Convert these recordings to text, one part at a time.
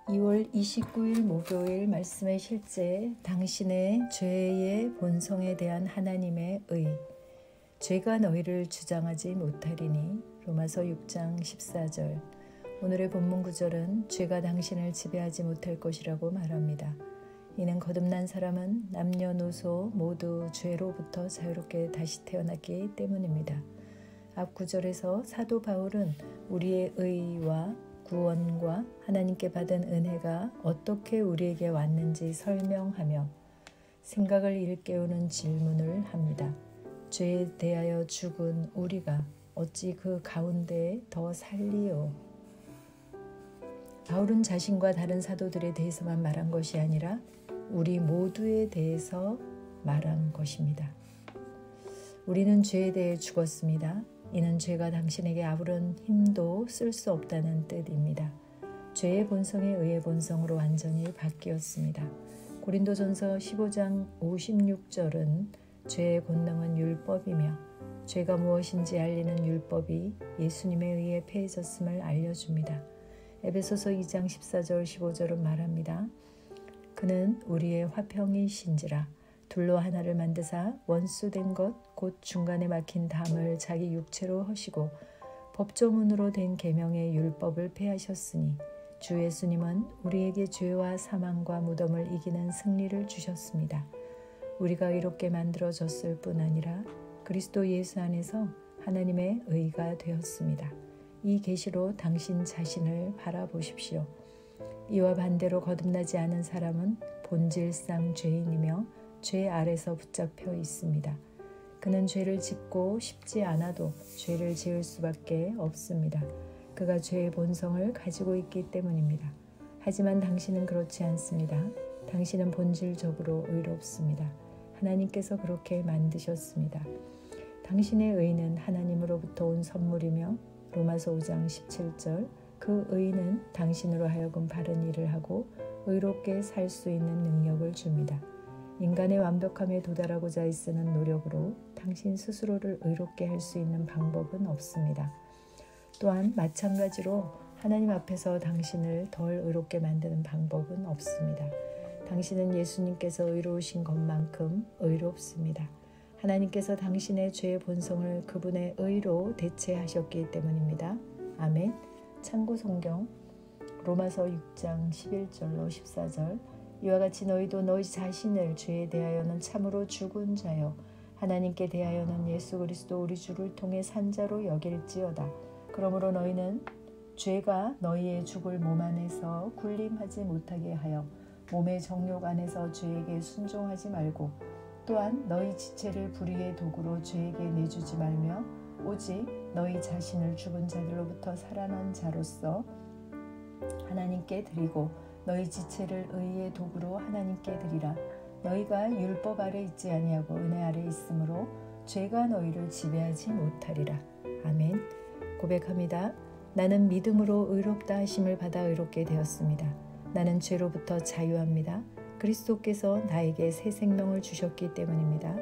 2월 29일 목요일 말씀의 실제 당신의 죄의 본성에 대한 하나님의 의 죄가 너희를 주장하지 못하리니 로마서 6장 14절. 오늘의 본문 구절은 죄가 당신을 지배하지 못할 것이라고 말합니다. 이는 거듭난 사람은 남녀노소 모두 죄로부터 자유롭게 다시 태어났기 때문입니다. 앞 구절에서 사도 바울은 우리의 의와 구원과 하나님께 받은 은혜가 어떻게 우리에게 왔는지 설명하며 생각을 일깨우는 질문을 합니다. 죄에 대하여 죽은 우리가 어찌 그 가운데에 더 살리요? 바울은 자신과 다른 사도들에 대해서만 말한 것이 아니라 우리 모두에 대해서 말한 것입니다. 우리는 죄에 대해 죽었습니다. 이는 죄가 당신에게 아무런 힘도 쓸 수 없다는 뜻입니다. 죄의 본성이 의의 본성으로 완전히 바뀌었습니다. 고린도전서 15장 56절은 죄의 본능은 율법이며 죄가 무엇인지 알리는 율법이 예수님에 의해 폐해졌음을 알려줍니다. 에베소서 2장 14절 15절은 말합니다. 그는 우리의 화평이신지라 둘로 하나를 만드사 원수된 것 곧 중간에 막힌 담을 자기 육체로 허시고 법조문으로 된 계명의 율법을 폐하셨으니 주 예수님은 우리에게 죄와 사망과 무덤을 이기는 승리를 주셨습니다. 우리가 의롭게 만들어졌을 뿐 아니라 그리스도 예수 안에서 하나님의 의가 되었습니다. 이 계시로 당신 자신을 바라보십시오. 이와 반대로 거듭나지 않은 사람은 본질상 죄인이며 죄 아래서 붙잡혀 있습니다. 그는 죄를 짓고 싶지 않아도 죄를 지을 수밖에 없습니다. 그가 죄의 본성을 가지고 있기 때문입니다. 하지만 당신은 그렇지 않습니다. 당신은 본질적으로 의롭습니다. 하나님께서 그렇게 만드셨습니다. 당신의 의는 하나님으로부터 온 선물이며 로마서 5장 17절 그 의는 당신으로 하여금 바른 일을 하고 의롭게 살 수 있는 능력을 줍니다. 인간의 완벽함에 도달하고자 애쓰는 노력으로 당신 스스로를 의롭게 할 수 있는 방법은 없습니다. 또한 마찬가지로 하나님 앞에서 당신을 덜 의롭게 만드는 방법은 없습니다. 당신은 예수님께서 의로우신 것만큼 의롭습니다. 하나님께서 당신의 죄의 본성을 그분의 의로 대체하셨기 때문입니다. 아멘. 참고 성경 로마서 6장 11절로 14절 이와 같이 너희도 너희 자신을 죄에 대하여는 참으로 죽은 자요 하나님께 대하여는 예수 그리스도 우리 주를 통해 산 자로 여길지어다. 그러므로 너희는 죄가 너희의 죽을 몸 안에서 군림하지 못하게 하여 몸의 정욕 안에서 죄에게 순종하지 말고 또한 너희 지체를 불의의 도구로 죄에게 내주지 말며 오직 너희 자신을 죽은 자들로부터 살아난 자로서 하나님께 드리고 너희 지체를 의의 도구로 하나님께 드리라. 너희가 율법 아래 있지 아니하고 은혜 아래 있으므로 죄가 너희를 지배하지 못하리라. 아멘. 고백합니다. 나는 믿음으로 의롭다 하심을 받아 의롭게 되었습니다. 나는 죄로부터 자유합니다. 그리스도께서 나에게 새 생명을 주셨기 때문입니다.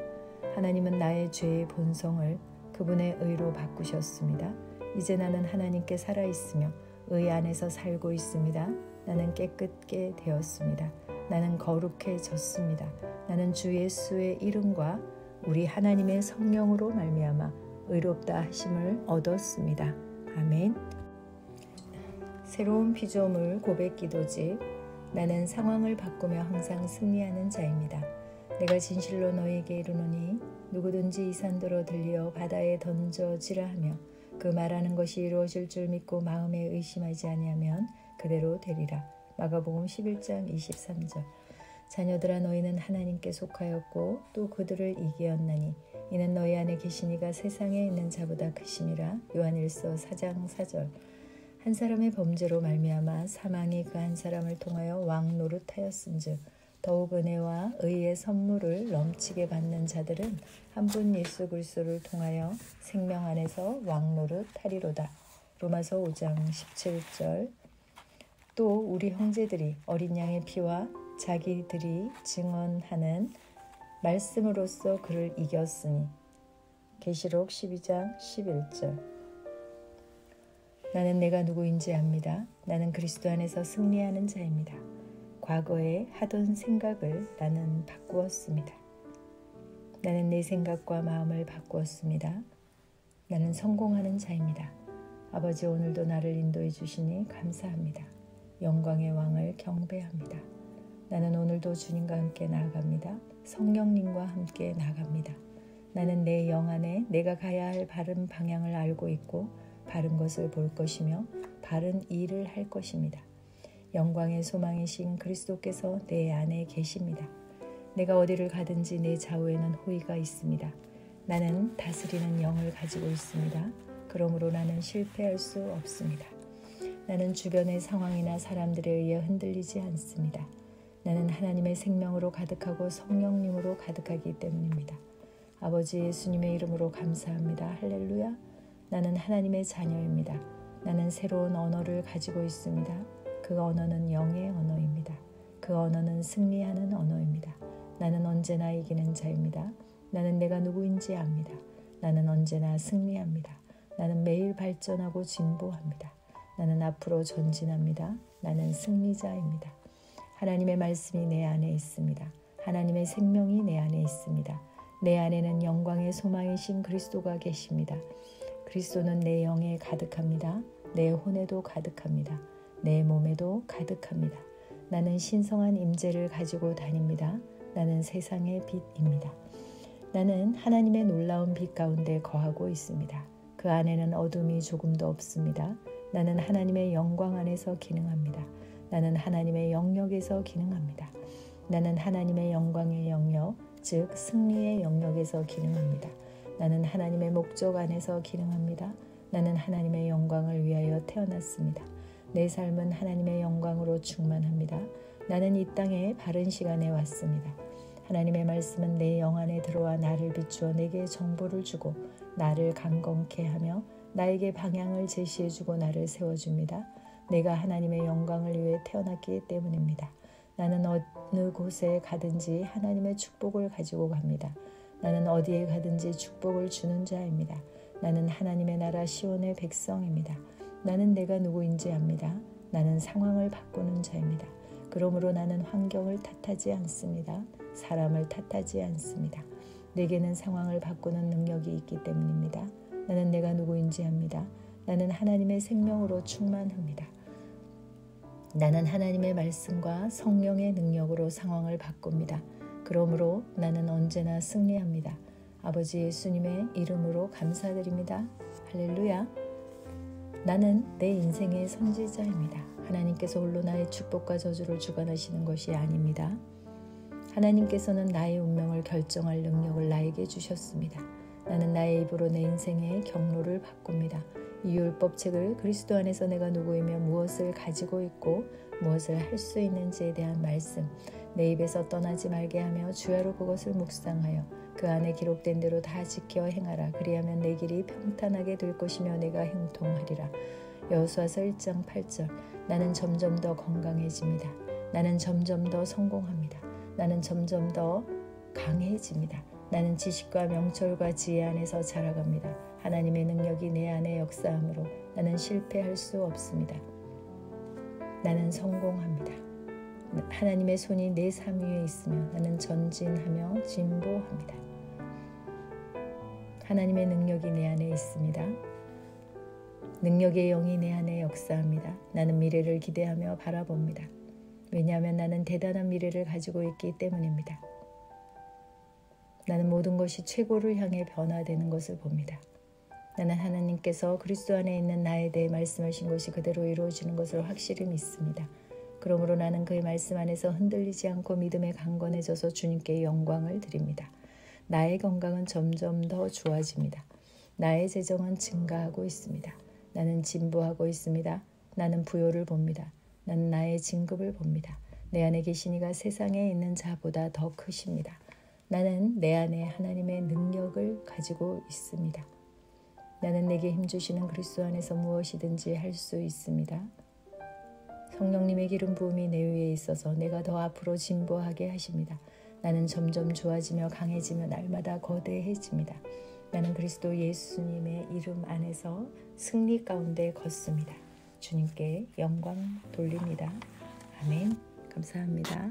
하나님은 나의 죄의 본성을 그분의 의로 바꾸셨습니다. 이제 나는 하나님께 살아있으며 의 안에서 살고 있습니다. 나는 깨끗게 되었습니다. 나는 거룩해졌습니다. 나는 주 예수의 이름과 우리 하나님의 성령으로 말미암아 의롭다 하심을 얻었습니다. 아멘. 새로운 피조물 고백 기도집. 나는 상황을 바꾸며 항상 승리하는 자입니다. 내가 진실로 너희에게 이르노니 누구든지 이 산더러 들려 바다에 던져지라 하며 그 말하는 것이 이루어질 줄 믿고 마음에 의심하지 아니하면 그대로 되리라. 마가복음 11장 23절. 자녀들아 너희는 하나님께 속하였고 또 그들을 이기었나니 이는 너희 안에 계시니가 세상에 있는 자보다 크심이라. 요한일서 4장 4절. 한 사람의 범죄로 말미암아 사망이 그 한 사람을 통하여 왕 노릇하였은즉 더욱 은혜와 의의 선물을 넘치게 받는 자들은 한 분 예수 그리스도를 통하여 생명 안에서 왕 노릇하리로다. 로마서 5장 17절. 또 우리 형제들이 어린 양의 피와 자기들이 증언하는 말씀으로써 그를 이겼으니 계시록 12장 11절. 나는 내가 누구인지 압니다. 나는 그리스도 안에서 승리하는 자입니다. 과거에 하던 생각을 나는 바꾸었습니다. 나는 내 생각과 마음을 바꾸었습니다. 나는 성공하는 자입니다. 아버지, 오늘도 나를 인도해 주시니 감사합니다. 영광의 왕을 경배합니다. 나는 오늘도 주님과 함께 나아갑니다. 성령님과 함께 나아갑니다. 나는 내 영 안에 내가 가야 할 바른 방향을 알고 있고 바른 것을 볼 것이며 바른 일을 할 것입니다. 영광의 소망이신 그리스도께서 내 안에 계십니다. 내가 어디를 가든지 내 좌우에는 호의가 있습니다. 나는 다스리는 영을 가지고 있습니다. 그러므로 나는 실패할 수 없습니다. 나는 주변의 상황이나 사람들에 의해 흔들리지 않습니다. 나는 하나님의 생명으로 가득하고 성령님으로 가득하기 때문입니다. 아버지 예수님의 이름으로 감사합니다. 할렐루야. 나는 하나님의 자녀입니다. 나는 새로운 언어를 가지고 있습니다. 그 언어는 영의 언어입니다. 그 언어는 승리하는 언어입니다. 나는 언제나 이기는 자입니다. 나는 내가 누구인지 압니다. 나는 언제나 승리합니다. 나는 매일 발전하고 진보합니다. 나는 앞으로 전진합니다. 나는 승리자입니다. 하나님의 말씀이 내 안에 있습니다. 하나님의 생명이 내 안에 있습니다. 내 안에는 영광의 소망이신 그리스도가 계십니다. 그리스도는 내 영에 가득합니다. 내 혼에도 가득합니다. 내 몸에도 가득합니다. 나는 신성한 임재를 가지고 다닙니다. 나는 세상의 빛입니다. 나는 하나님의 놀라운 빛 가운데 거하고 있습니다. 그 안에는 어둠이 조금도 없습니다. 나는 하나님의 영광 안에서 기능합니다. 나는 하나님의 영역에서 기능합니다. 나는 하나님의 영광의 영역, 즉 승리의 영역에서 기능합니다. 나는 하나님의 목적 안에서 기능합니다. 나는 하나님의 영광을 위하여 태어났습니다. 내 삶은 하나님의 영광으로 충만합니다. 나는 이 땅에 바른 시간에 왔습니다. 하나님의 말씀은 내 영 안에 들어와 나를 비추어 내게 정보를 주고 나를 강건케 하며 나에게 방향을 제시해주고 나를 세워줍니다. 내가 하나님의 영광을 위해 태어났기 때문입니다. 나는 어느 곳에 가든지 하나님의 축복을 가지고 갑니다. 나는 어디에 가든지 축복을 주는 자입니다. 나는 하나님의 나라 시온의 백성입니다. 나는 내가 누구인지 압니다. 나는 상황을 바꾸는 자입니다. 그러므로 나는 환경을 탓하지 않습니다. 사람을 탓하지 않습니다. 내게는 상황을 바꾸는 능력이 있기 때문입니다. 나는 내가 누구인지 압니다. 나는 하나님의 생명으로 충만합니다. 나는 하나님의 말씀과 성령의 능력으로 상황을 바꿉니다. 그러므로 나는 언제나 승리합니다. 아버지 예수님의 이름으로 감사드립니다. 할렐루야. 나는 내 인생의 선지자입니다. 하나님께서 홀로 나의 축복과 저주를 주관하시는 것이 아닙니다. 하나님께서는 나의 운명을 결정할 능력을 나에게 주셨습니다. 나는 나의 입으로 내 인생의 경로를 바꿉니다. 이 율법책을 그리스도 안에서 내가 누구이며 무엇을 가지고 있고 무엇을 할 수 있는지에 대한 말씀, 내 입에서 떠나지 말게 하며 주야로 그것을 묵상하여 그 안에 기록된 대로 다 지켜 행하라. 그리하면 내 길이 평탄하게 될 것이며 내가 형통하리라. 여호수아서 1장 8절. 나는 점점 더 건강해집니다. 나는 점점 더 성공합니다. 나는 점점 더 강해집니다. 나는 지식과 명철과 지혜 안에서 자라갑니다. 하나님의 능력이 내 안에 역사하므로 나는 실패할 수 없습니다. 나는 성공합니다. 하나님의 손이 내 삶 위에 있으며 나는 전진하며 진보합니다. 하나님의 능력이 내 안에 있습니다. 능력의 영이 내 안에 역사합니다. 나는 미래를 기대하며 바라봅니다. 왜냐하면 나는 대단한 미래를 가지고 있기 때문입니다. 나는 모든 것이 최고를 향해 변화되는 것을 봅니다. 나는 하나님께서 그리스도 안에 있는 나에 대해 말씀하신 것이 그대로 이루어지는 것을 확실히 믿습니다. 그러므로 나는 그의 말씀 안에서 흔들리지 않고 믿음에 강건해져서 주님께 영광을 드립니다. 나의 건강은 점점 더 좋아집니다. 나의 재정은 증가하고 있습니다. 나는 진보하고 있습니다. 나는 부요를 봅니다. 나는 나의 진급을 봅니다. 내 안에 계신 이가 세상에 있는 자보다 더 크십니다. 나는 내 안에 하나님의 능력을 가지고 있습니다. 나는 내게 힘주시는 그리스도 안에서 무엇이든지 할 수 있습니다. 성령님의 기름 부음이 내 위에 있어서 내가 더 앞으로 진보하게 하십니다. 나는 점점 좋아지며 강해지며 날마다 거대해집니다. 나는 그리스도 예수님의 이름 안에서 승리 가운데 걷습니다. 주님께 영광 돌립니다. 아멘. 감사합니다.